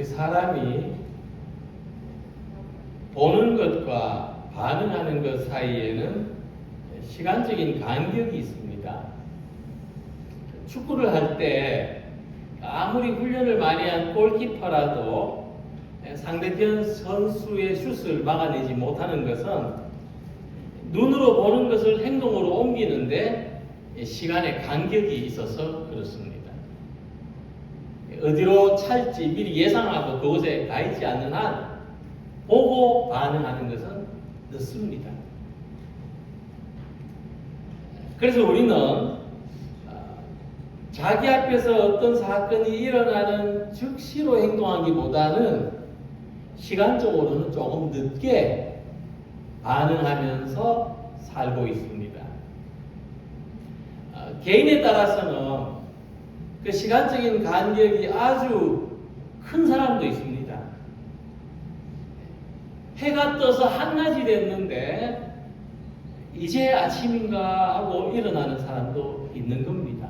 우리 사람이 보는 것과 반응하는 것 사이에는 시간적인 간격이 있습니다. 축구를 할 때 아무리 훈련을 많이 한 골키퍼라도 상대편 선수의 슛을 막아내지 못하는 것은 눈으로 보는 것을 행동으로 옮기는데 시간의 간격이 있어서 그렇습니다. 어디로 찰지 미리 예상하고 그곳에 가 있지 않는 한 보고 반응하는 것은 늦습니다. 그래서 우리는 자기 앞에서 어떤 사건이 일어나는 즉시로 행동하기보다는 시간적으로는 조금 늦게 반응하면서 살고 있습니다. 개인에 따라서는 그 시간적인 간격이 아주 큰 사람도 있습니다. 해가 떠서 한낮이 됐는데 이제 아침인가 하고 일어나는 사람도 있는 겁니다.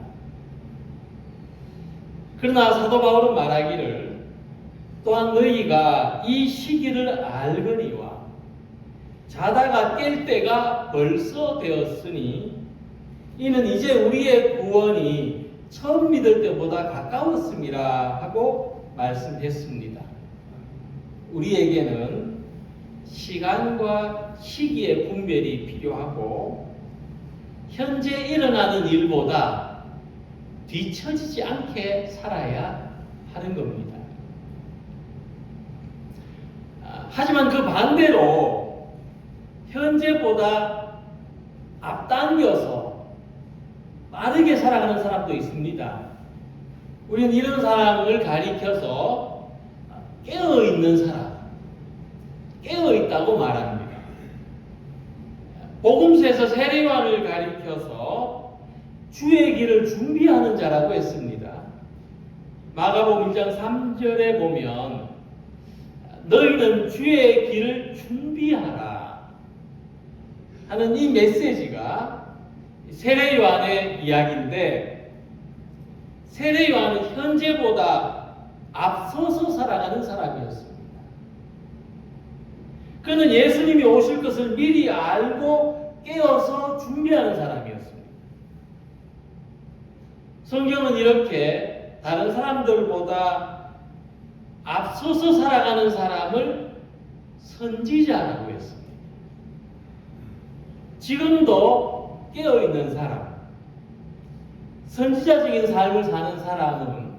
그러나 사도 바울은 말하기를 또한 너희가 이 시기를 알거니와 자다가 깰 때가 벌써 되었으니 이는 이제 우리의 구원이 처음 믿을 때보다 가까웠음이라 하고 말씀했습니다. 우리에게는 시간과 시기의 분별이 필요하고 현재 일어나는 일보다 뒤처지지 않게 살아야 하는 겁니다. 하지만 그 반대로 현재보다 앞당겨서 빠르게 살아가는 사람도 있습니다. 우리는 이런 사람을 가리켜서 깨어있는 사람, 깨어있다고 말합니다. 복음서에서 세례요한을 가리켜서 주의 길을 준비하는 자라고 했습니다. 마가복음 1장 3절에 보면 너희는 주의 길을 준비하라 하는 이 메시지가 세례요한의 이야기인데 세례요한은 현재보다 앞서서 살아가는 사람이었습니다. 그는 예수님이 오실 것을 미리 알고 깨어서 준비하는 사람이었습니다. 성경은 이렇게 다른 사람들보다 앞서서 살아가는 사람을 선지자라고 했습니다. 지금도 깨어있는 사람, 선지자적인 삶을 사는 사람은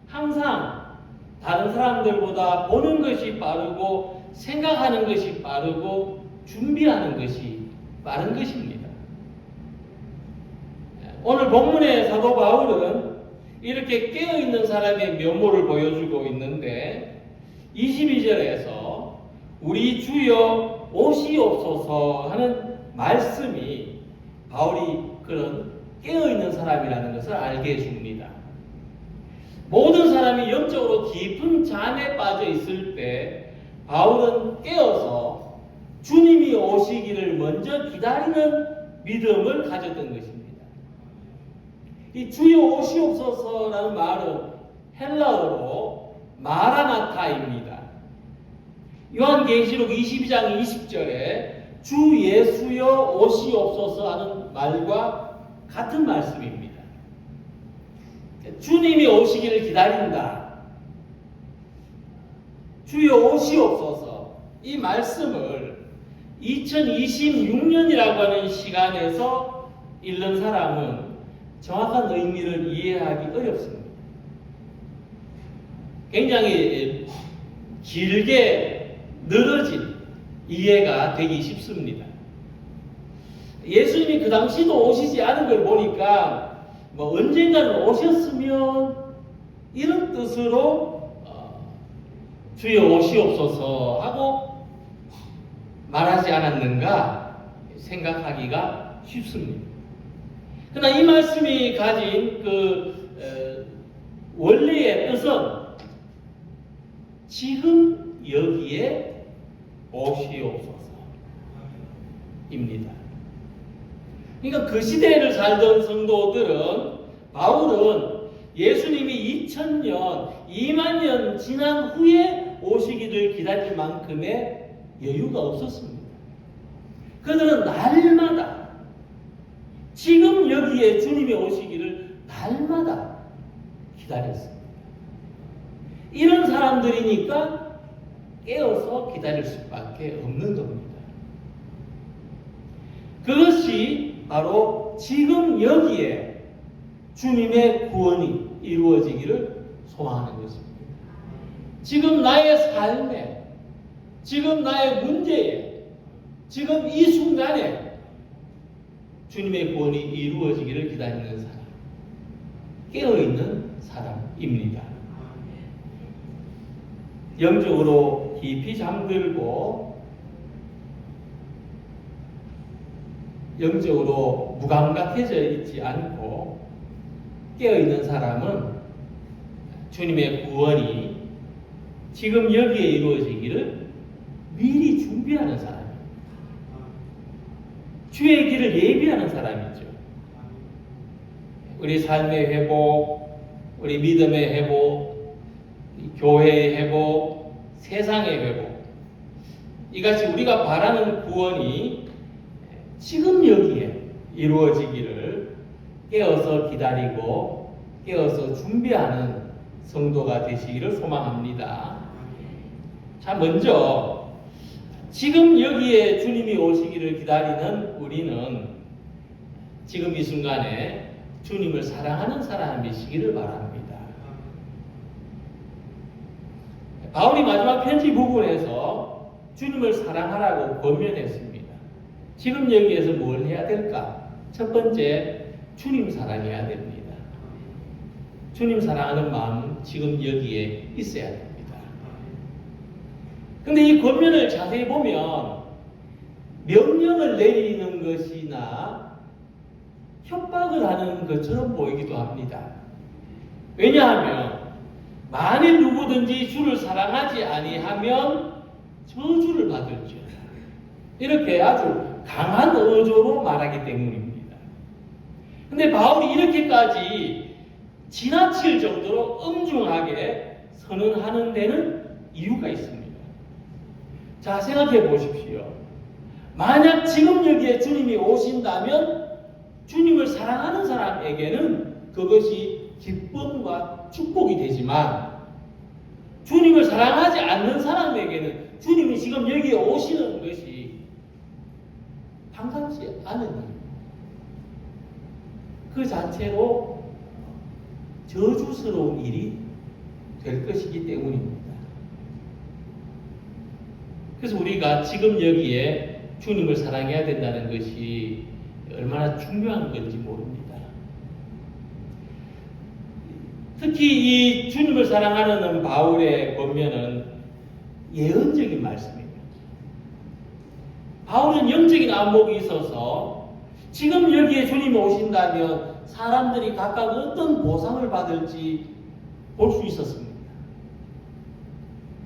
항상 다른 사람들보다 보는 것이 빠르고 생각하는 것이 빠르고 준비하는 것이 빠른 것입니다. 오늘 본문의 사도 바울은 이렇게 깨어있는 사람의 면모를 보여주고 있는데 22절에서 우리 주여 오시옵소서 하는 말씀이 바울이 그런 깨어있는 사람이라는 것을 알게 해줍니다. 모든 사람이 영적으로 깊은 잠에 빠져 있을 때 바울은 깨어서 주님이 오시기를 먼저 기다리는 믿음을 가졌던 것입니다. 이 주여 오시옵소서라는 말은 헬라어로 마라나타입니다. 요한계시록 22장 20절에 주 예수여 오시옵소서 하는 말과 같은 말씀입니다. 주님이 오시기를 기다린다. 주여 오시옵소서. 이 말씀을 2026년이라고 하는 시간에서 읽는 사람은 정확한 의미를 이해하기 어렵습니다. 굉장히 길게 늘어진 이해가 되기 쉽습니다. 예수님이 그 당시도 오시지 않은 걸 보니까 언젠가는 오셨으면 이런 뜻으로 주여 오시옵소서 하고 말하지 않았는가 생각하기가 쉽습니다. 그러나 이 말씀이 가진 원래의 뜻은 지금 여기에 오시옵소서입니다. 그러니까 그 시대를 살던 성도들은 바울은 예수님이 2000년, 2만 년 2000년 지난 후에 오시기를 기다릴 만큼의 여유가 없었습니다. 그들은 날마다 지금 여기에 주님이 오시기를 날마다 기다렸습니다. 이런 사람들이니까 깨어서 기다릴 수밖에 없는 겁니다. 그것이 바로 지금 여기에 주님의 구원이 이루어지기를 소망하는 것입니다. 지금 나의 삶에, 지금 나의 문제에, 지금 이 순간에 주님의 구원이 이루어지기를 기다리는 사람, 깨어있는 사람입니다. 영적으로 깊이 잠들고 영적으로 무감각해져 있지 않고 깨어있는 사람은 주님의 구원이 지금 여기에 이루어지기를 미리 준비하는 사람입니다. 주의 길을 예비하는 사람이죠. 우리 삶의 회복, 우리 믿음의 회복, 교회의 회복, 세상의 회복, 이같이 우리가 바라는 구원이 지금 여기에 이루어지기를 깨어서 기다리고 깨어서 준비하는 성도가 되시기를 소망합니다. 자, 먼저 지금 여기에 주님이 오시기를 기다리는 우리는 지금 이 순간에 주님을 사랑하는 사람이시기를 바랍니다. 바울이 마지막 편지 부분에서 주님을 사랑하라고 권면했습니다. 지금 여기에서 뭘 해야 될까? 첫 번째, 주님 사랑해야 됩니다. 주님 사랑하는 마음 지금 여기에 있어야 됩니다. 근데 이 권면을 자세히 보면 명령을 내리는 것이나 협박을 하는 것처럼 보이기도 합니다. 왜냐하면 만일 누구든지 주를 사랑하지 아니하면 저주를 받을지어다. 이렇게 아주 강한 어조로 말하기 때문입니다. 근데 바울이 이렇게까지 지나칠 정도로 엄중하게 선언하는 데는 이유가 있습니다. 자, 생각해 보십시오. 만약 지금 여기에 주님이 오신다면 주님을 사랑하는 사람에게는 그것이 기쁨과 축복이 되지만 주님을 사랑하지 않는 사람에게는 주님이 지금 여기에 오시는 것이 반갑지 않은 일, 그 자체로 저주스러운 일이 될 것이기 때문입니다. 그래서 우리가 지금 여기에 주님을 사랑해야 된다는 것이 얼마나 중요한 건지 모릅니다. 특히 이 주님을 사랑하는 바울의 권면은 예언적인 말씀입니다. 바울은 영적인 안목이 있어서 지금 여기에 주님이 오신다면 사람들이 각각 어떤 보상을 받을지 볼 수 있었습니다.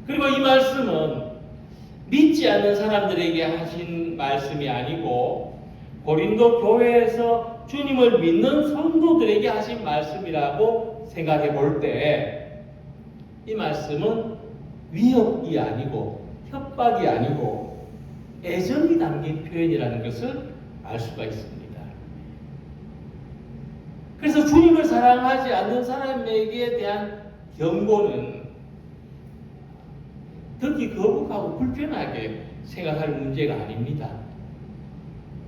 그리고 이 말씀은 믿지 않는 사람들에게 하신 말씀이 아니고 고린도 교회에서 주님을 믿는 성도들에게 하신 말씀이라고 생각해 볼 때 이 말씀은 위협이 아니고 협박이 아니고 애정이 담긴 표현이라는 것을 알 수가 있습니다. 그래서 주님을 사랑하지 않는 사람에게 대한 경고는 듣기 거북하고 불편하게 생각할 문제가 아닙니다.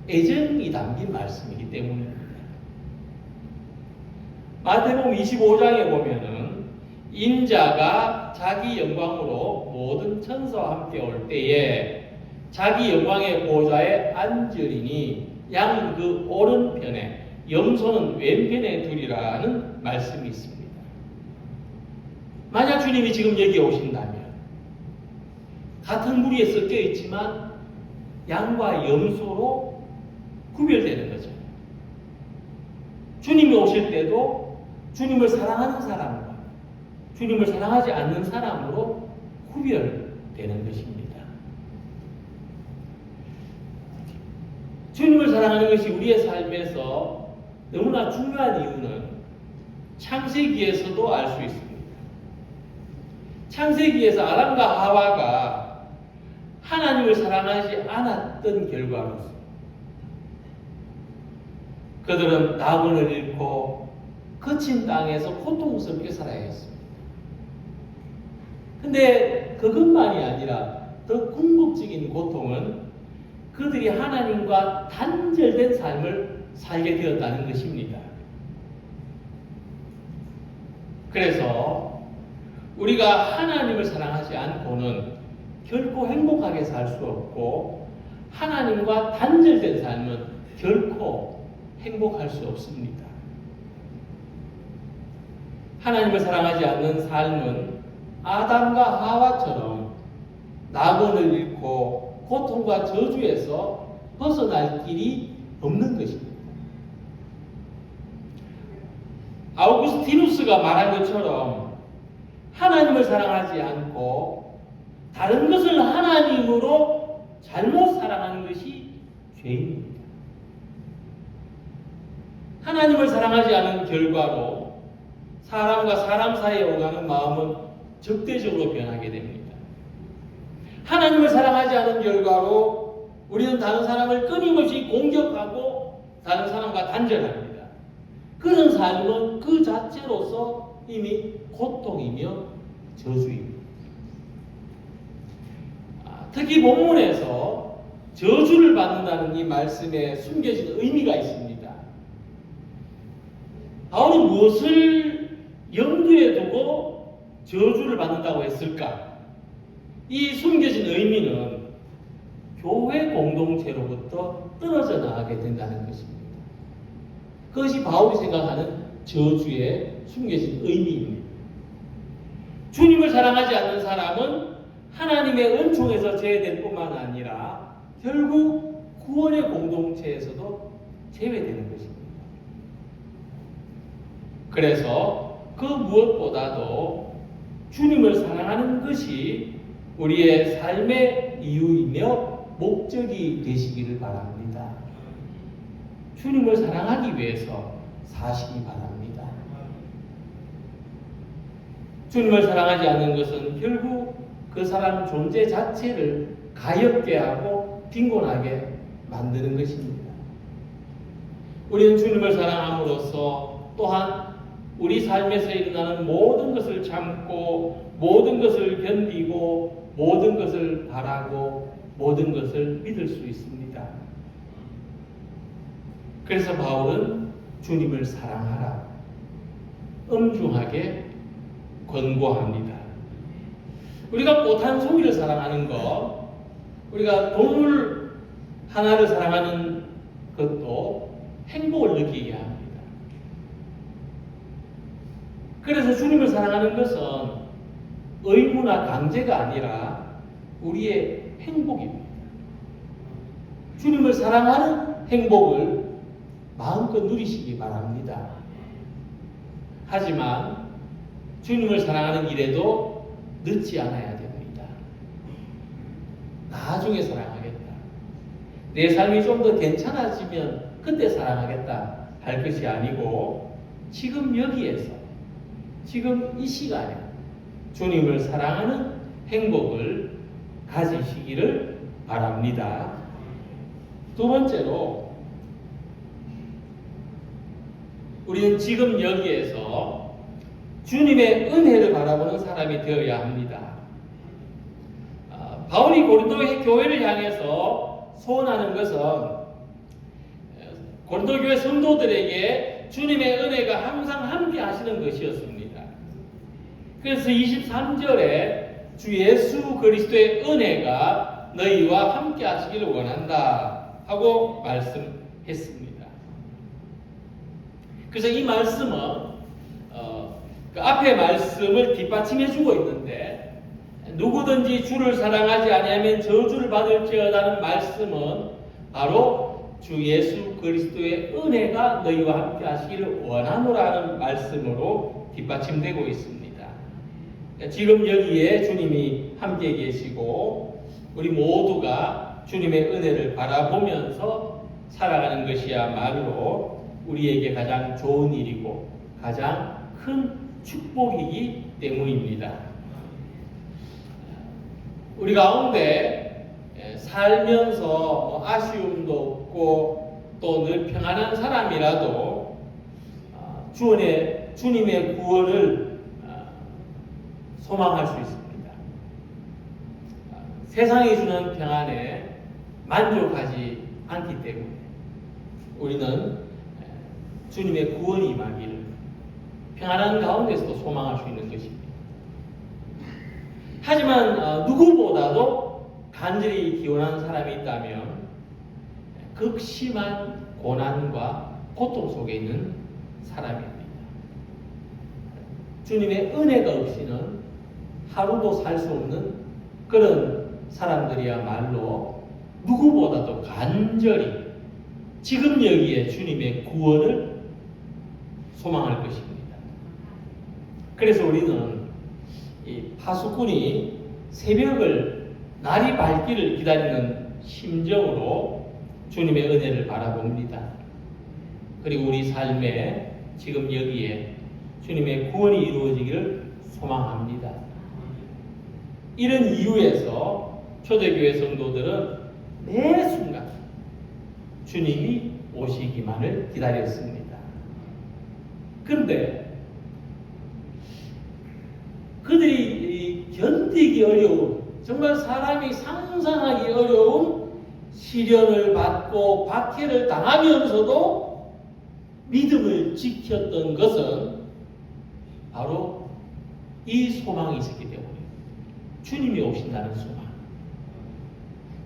애정이 담긴 말씀이기 때문입니다. 마태복음 25장에 보면은 인자가 자기 영광으로 모든 천사와 함께 올 때에 자기 영광의 보좌에 앉으리니 양 그 오른편에 염소는 왼편에 두리라는 말씀이 있습니다. 만약 주님이 지금 여기에 오신다면 같은 무리에 섞여 있지만 양과 염소로 구별되는 거죠. 주님이 오실 때도 주님을 사랑하는 사람과 주님을 사랑하지 않는 사람으로 구별되는 것입니다. 주님을 사랑하는 것이 우리의 삶에서 너무나 중요한 이유는 창세기에서도 알 수 있습니다. 창세기에서 아담과 하와가 하나님을 사랑하지 않았던 결과로서 그들은 낙원을 잃고 거친 땅에서 고통스럽게 살아야 했습니다. 근데 그것만이 아니라 더 궁극적인 고통은 그들이 하나님과 단절된 삶을 살게 되었다는 것입니다. 그래서 우리가 하나님을 사랑하지 않고는 결코 행복하게 살 수 없고 하나님과 단절된 삶은 결코 행복할 수 없습니다. 하나님을 사랑하지 않는 삶은 아담과 하와처럼 낙원을 잃고 고통과 저주에서 벗어날 길이 없는 것입니다. 아우구스티누스가 말한 것처럼 하나님을 사랑하지 않고 다른 것을 하나님으로 잘못 사랑하는 것이 죄입니다. 하나님을 사랑하지 않은 결과로 사람과 사람 사이에 오가는 마음은 적대적으로 변하게 됩니다. 하나님을 사랑하지 않은 결과로 우리는 다른 사람을 끊임없이 공격하고 다른 사람과 단절합니다. 그런 삶은 그 자체로서 이미 고통이며 저주입니다. 특히 본문에서 저주를 받는다는 이 말씀에 숨겨진 의미가 있습니다. 바울은 무엇을 염두에 두고 저주를 받는다고 했을까? 이 숨겨진 의미는 교회 공동체로부터 떨어져 나가게 된다는 것입니다. 그것이 바울이 생각하는 저주의 숨겨진 의미입니다. 주님을 사랑하지 않는 사람은 하나님의 은총에서 제외될 뿐만 아니라 결국 구원의 공동체에서도 제외되는 것입니다. 그래서 그 무엇보다도 주님을 사랑하는 것이 우리의 삶의 이유이며 목적이 되시기를 바랍니다. 주님을 사랑하기 위해서 사시기 바랍니다. 주님을 사랑하지 않는 것은 결국 그 사람 존재 자체를 가엾게 하고 빈곤하게 만드는 것입니다. 우리는 주님을 사랑함으로써 또한 우리 삶에서 일어나는 모든 것을 참고 모든 것을 견디고 모든 것을 바라고 모든 것을 믿을 수 있습니다. 그래서 바울은 주님을 사랑하라 엄중하게 권고합니다. 우리가 꽃 한 송이를 사랑하는 것, 우리가 동물 하나를 사랑하는 것도 행복을 느끼게 합니다. 그래서 주님을 사랑하는 것은 의무나 강제가 아니라 우리의 행복입니다. 주님을 사랑하는 행복을 마음껏 누리시기 바랍니다. 하지만 주님을 사랑하는 일에도 늦지 않아야 됩니다. 나중에 사랑하겠다. 내 삶이 좀 더 괜찮아지면 그때 사랑하겠다 할 것이 아니고 지금 여기에서 지금 이 시간에 주님을 사랑하는 행복을 가지시기를 바랍니다. 두 번째로 우리는 지금 여기에서 주님의 은혜를 바라보는 사람이 되어야 합니다. 바울이 고린도 교회를 향해서 소원하는 것은 고린도 교회 성도들에게 주님의 은혜가 항상 함께 하시는 것이었습니다. 그래서 23절에 주 예수 그리스도의 은혜가 너희와 함께 하시기를 원한다 하고 말씀했습니다. 그래서 이 말씀은 그 앞의 말씀을 뒷받침해 주고 있는데 누구든지 주를 사랑하지 아니하면 저주를 받을지어다는 말씀은 바로 주 예수 그리스도의 은혜가 너희와 함께 하시기를 원하노라는 말씀으로 뒷받침되고 있습니다. 지금 여기에 주님이 함께 계시고 우리 모두가 주님의 은혜를 바라보면서 살아가는 것이야말로 우리에게 가장 좋은 일이고 가장 큰 축복이기 때문입니다. 우리 가운데 살면서 아쉬움도 없고 또 늘 평안한 사람이라도 주님의 구원을 소망할 수 있습니다. 세상이 주는 평안에 만족하지 않기 때문에 우리는 주님의 구원이 임하기를 평안한 가운데서도 소망할 수 있는 것입니다. 하지만 누구보다도 간절히 기원하는 사람이 있다면 극심한 고난과 고통 속에 있는 사람입니다. 주님의 은혜가 없이는 하루도 살 수 없는 그런 사람들이야말로 누구보다도 간절히 지금 여기에 주님의 구원을 소망할 것입니다. 그래서 우리는 이 파수꾼이 새벽을 날이 밝기를 기다리는 심정으로 주님의 은혜를 바라봅니다. 그리고 우리 삶에 지금 여기에 주님의 구원이 이루어지기를 소망합니다. 이런 이유에서 초대교회 성도들은 매 순간 주님이 오시기만을 기다렸습니다. 그런데 그들이 견디기 어려운, 정말 사람이 상상하기 어려운 시련을 받고 박해를 당하면서도 믿음을 지켰던 것은 바로 이 소망이 있었기 때문에 주님이 오신다는 소망,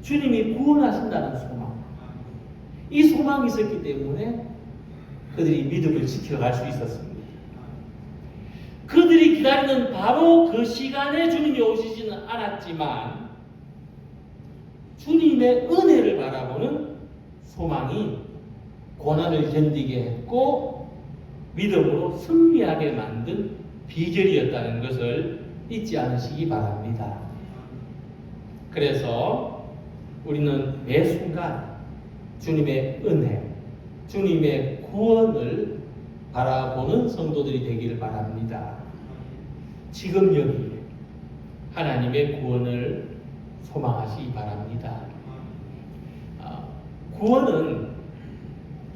주님이 구원하신다는 소망, 이 소망이 있었기 때문에 그들이 믿음을 지켜갈 수 있었습니다. 그들이 기다리는 바로 그 시간에 주님이 오시지는 않았지만 주님의 은혜를 바라보는 소망이 고난을 견디게 했고 믿음으로 승리하게 만든 비결이었다는 것을 잊지 않으시기 바랍니다. 그래서 우리는 매 순간 주님의 은혜, 주님의 구원을 바라보는 성도들이 되기를 바랍니다. 지금 여기 하나님의 구원을 소망하시기 바랍니다. 구원은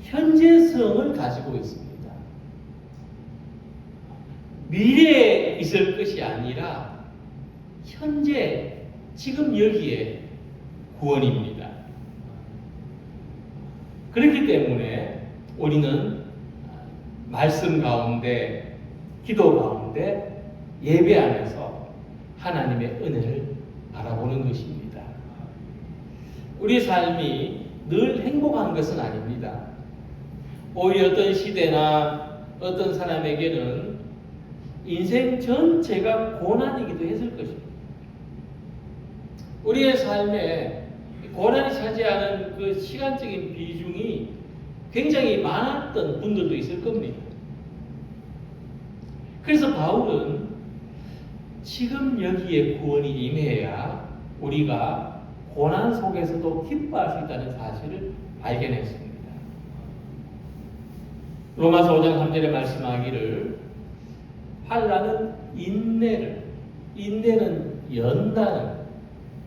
현재성을 가지고 있습니다. 미래에 있을 것이 아니라 현재, 지금 여기에 구원입니다. 그렇기 때문에 우리는 말씀 가운데, 기도 가운데, 예배 안에서 하나님의 은혜를 바라보는 것입니다. 우리 삶이 늘 행복한 것은 아닙니다. 오히려 어떤 시대나 어떤 사람에게는 인생 전체가 고난이기도 했을 것입니다. 우리의 삶에 고난이 차지하는 그 시간적인 비중이 굉장히 많았던 분들도 있을 겁니다. 그래서 바울은 지금 여기에 구원이 임해야 우리가 고난 속에서도 기뻐할 수 있다는 사실을 발견했습니다. 로마서 5장 3절에 말씀하기를 환난은 인내는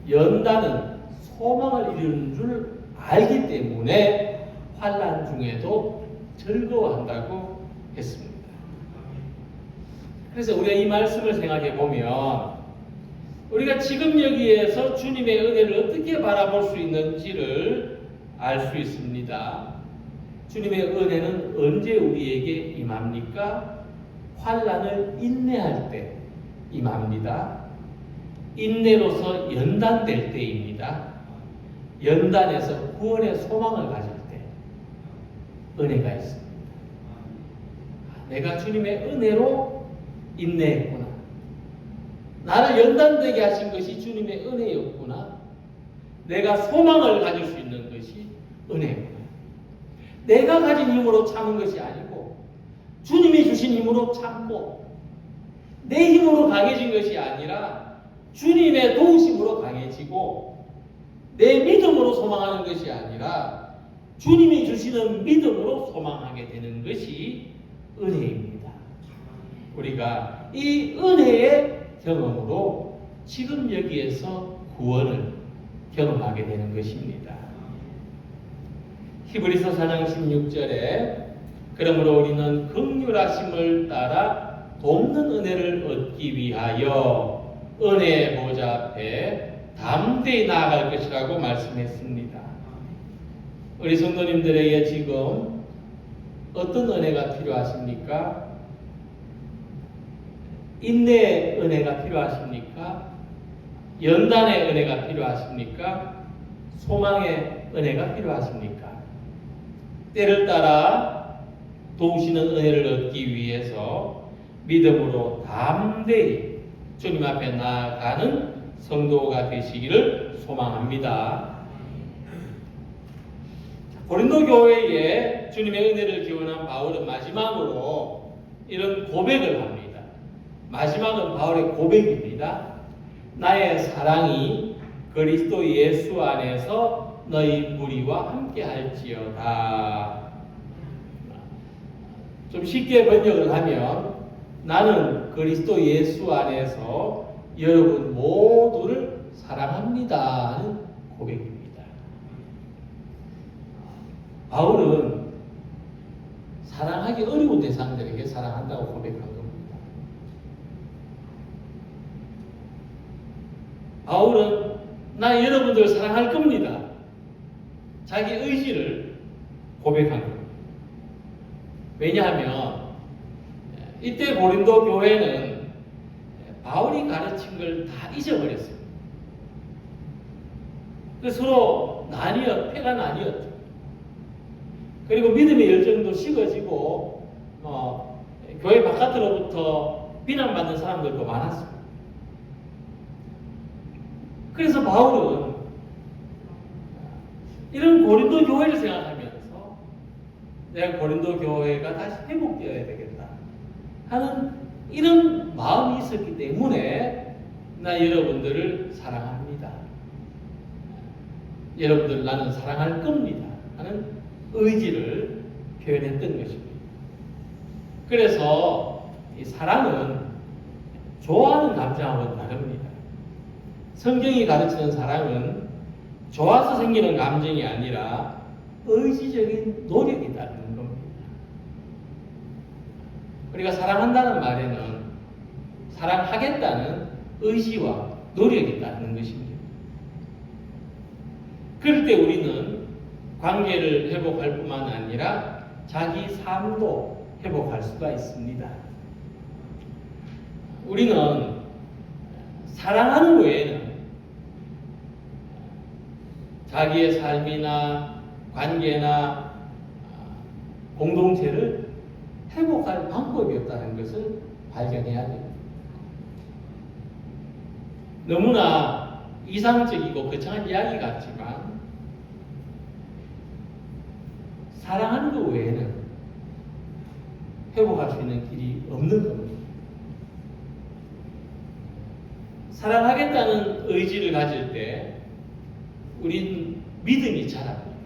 연단은 소망을 이루는 줄 알기 때문에 환난 중에도 즐거워한다고 했습니다. 그래서 우리가 이 말씀을 생각해 보면 우리가 지금 여기에서 주님의 은혜를 어떻게 바라볼 수 있는지를 알 수 있습니다. 주님의 은혜는 언제 우리에게 임합니까? 환난을 인내할 때 임합니다. 인내로서 연단될 때입니다. 연단에서 구원의 소망을 가질 때 은혜가 있습니다. 내가 주님의 은혜로 인내했구나. 나를 연단되게 하신 것이 주님의 은혜였구나. 내가 소망을 가질 수 있는 것이 은혜구나. 내가 가진 힘으로 참은 것이 아니고 주님이 주신 힘으로 참고 내 힘으로 강해진 것이 아니라 주님의 도우심으로 강해지고 내 믿음으로 소망하는 것이 아니라 주님이 주시는 믿음으로 소망하게 되는 것이 은혜입니다. 우리가 이 은혜의 경험으로 지금 여기에서 구원을 경험하게 되는 것입니다. 히브리서 4장 16절에 그러므로 우리는 긍휼하심을 따라 돕는 은혜를 얻기 위하여 은혜의 보좌 앞에 담대히 나아갈 것이라고 말씀했습니다. 우리 성도님들에게 지금 어떤 은혜가 필요하십니까? 인내의 은혜가 필요하십니까? 연단의 은혜가 필요하십니까? 소망의 은혜가 필요하십니까? 때를 따라 도우시는 은혜를 얻기 위해서 믿음으로 담대히 주님 앞에 나아가는 성도가 되시기를 소망합니다. 고린도 교회에 주님의 은혜를 기원한 바울은 마지막으로 이런 고백을 합니다. 마지막은 바울의 고백입니다. 나의 사랑이 그리스도 예수 안에서 너희 무리와 함께 할지어다. 좀 쉽게 번역을 하면 나는 그리스도 예수 안에서 여러분 모두를 사랑합니다 하는 고백입니다. 바울은 사랑하기 어려운 대상들에게 사랑한다고 고백한 겁니다. 바울은 나 여러분들 사랑할 겁니다. 자기 의지를 고백한 겁니다. 왜냐하면 이때 고린도 교회는 바울이 가르친 걸 다 잊어버렸어요. 그래서 서로 패가 나뉘었죠. 그리고 믿음의 열정도 식어지고 교회 바깥으로부터 비난받는 사람들도 많았습니다. 그래서 바울은 이런 고린도 교회를 생각하면서 내가 고린도 교회가 다시 회복되어야 되겠다 하는 이런 마음이 있었기 때문에 나 여러분들을 사랑합니다. 여러분들 나는 사랑할 겁니다 하는 의지를 표현했던 것입니다. 그래서 이 사랑은 좋아하는 감정하고는 다릅니다. 성경이 가르치는 사랑은 좋아서 생기는 감정이 아니라 의지적인 노력이 따르는 겁니다. 우리가 사랑한다는 말에는 사랑하겠다는 의지와 노력이 따르는 것입니다. 그럴 때 우리는 관계를 회복할 뿐만 아니라 자기 삶도 회복할 수가 있습니다. 우리는 사랑하는 외에는 자기의 삶이나 관계나 공동체를 회복할 방법이 없다는 것을 발견해야 됩니다. 너무나 이상적이고 거창한 이야기 같지만 사랑하는 것 외에는 회복할 수 있는 길이 없는 겁니다. 사랑하겠다는 의지를 가질 때 우린 믿음이 자랍니다.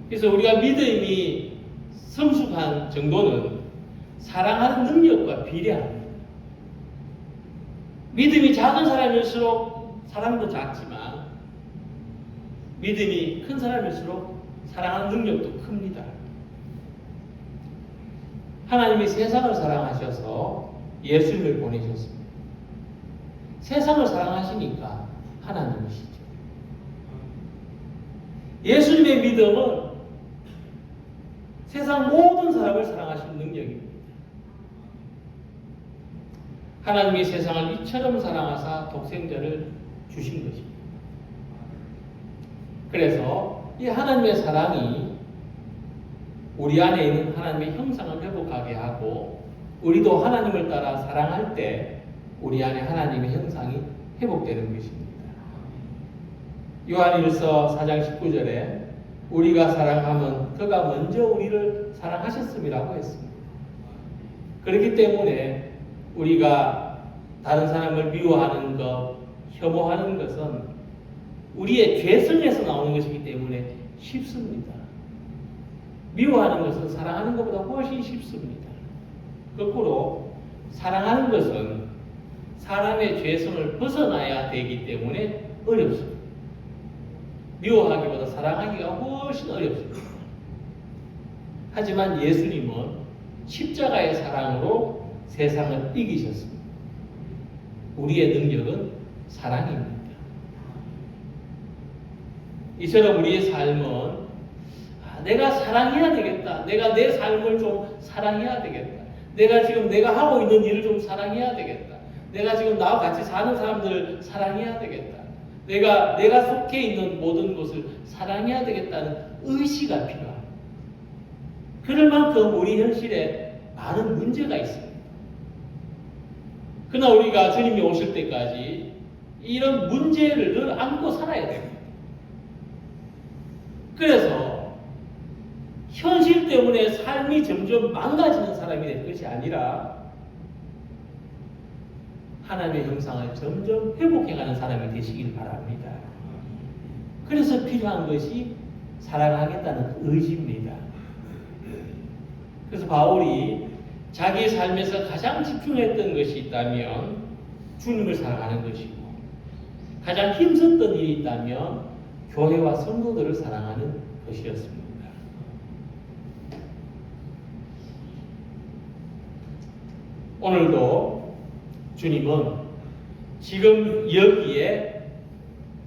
그래서 우리가 믿음이 성숙한 정도는 사랑하는 능력과 비례합니다. 믿음이 작은 사람일수록 사랑도 작지만 믿음이 큰 사람일수록 사랑하는 능력도 큽니다. 하나님이 세상을 사랑하셔서 예수님을 보내셨습니다. 세상을 사랑하시니까 하나님이시죠. 예수님의 믿음은 세상 모든 사람을 사랑하시는 능력입니다. 하나님이 세상을 이처럼 사랑하사 독생자를 주신 것입니다. 그래서 이 하나님의 사랑이 우리 안에 있는 하나님의 형상을 회복하게 하고 우리도 하나님을 따라 사랑할 때 우리 안에 하나님의 형상이 회복되는 것입니다. 요한일서 4장 19절에 우리가 사랑하면 그가 먼저 우리를 사랑하셨음이라고 했습니다. 그렇기 때문에 우리가 다른 사람을 미워하는 것, 혐오하는 것은 우리의 죄성에서 나오는 것이기 때문에 쉽습니다. 미워하는 것은 사랑하는 것보다 훨씬 쉽습니다. 거꾸로 사랑하는 것은 사람의 죄성을 벗어나야 되기 때문에 어렵습니다. 미워하기보다 사랑하기가 훨씬 어렵습니다. 하지만 예수님은 십자가의 사랑으로 세상을 이기셨습니다. 우리의 능력은 사랑입니다. 이처럼 우리의 삶은 내가 사랑해야 되겠다. 내가 내 삶을 좀 사랑해야 되겠다. 내가 하고 있는 일을 좀 사랑해야 되겠다. 내가 지금 나와 같이 사는 사람들을 사랑해야 되겠다. 내가 속해 있는 모든 것을 사랑해야 되겠다는 의지가 필요합니다. 그럴 만큼 우리 현실에 많은 문제가 있습니다. 그러나 우리가 주님이 오실 때까지 이런 문제를 늘 안고 살아야 됩니다. 그래서 현실 때문에 삶이 점점 망가지는 사람이 될 것이 아니라 하나님의 형상을 점점 회복해가는 사람이 되시길 바랍니다. 그래서 필요한 것이 사랑하겠다는 의지입니다. 그래서 바울이 자기 삶에서 가장 집중했던 것이 있다면 주님을 사랑하는 것이고, 가장 힘썼던 일이 있다면 교회와 성도들을 사랑하는 것이었습니다. 오늘도 주님은 지금 여기에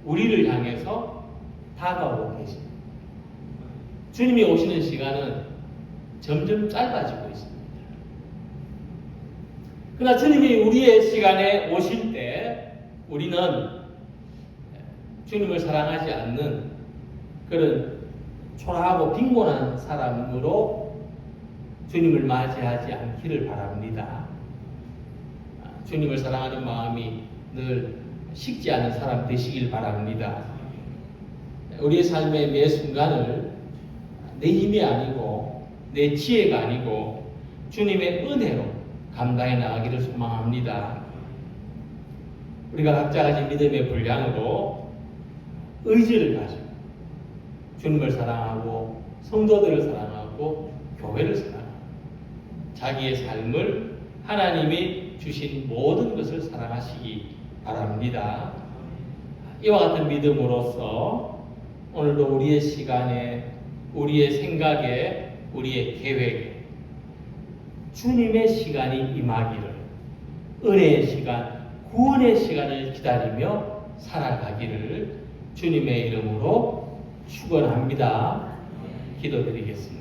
우리를 향해서 다가오고 계십니다. 주님이 오시는 시간은 점점 짧아지고 있습니다. 그러나 주님이 우리의 시간에 오실 때 우리는 주님을 사랑하지 않는 그런 초라하고 빈곤한 사람으로 주님을 맞이하지 않기를 바랍니다. 주님을 사랑하는 마음이 늘 식지 않은 사람 되시길 바랍니다. 우리의 삶의 매 순간을 내 힘이 아니고 내 지혜가 아니고 주님의 은혜로 감당해 나가기를 소망합니다. 우리가 각자 가진 믿음의 분량으로 의지를 가지고 주님을 사랑하고 성도들을 사랑하고 교회를 사랑하고 자기의 삶을 하나님이 주신 모든 것을 사랑하시기 바랍니다. 이와 같은 믿음으로써 오늘도 우리의 시간에, 우리의 생각에, 우리의 계획에 주님의 시간이 임하기를, 은혜의 시간, 구원의 시간을 기다리며 살아가기를 주님의 이름으로 축원합니다. 기도드리겠습니다.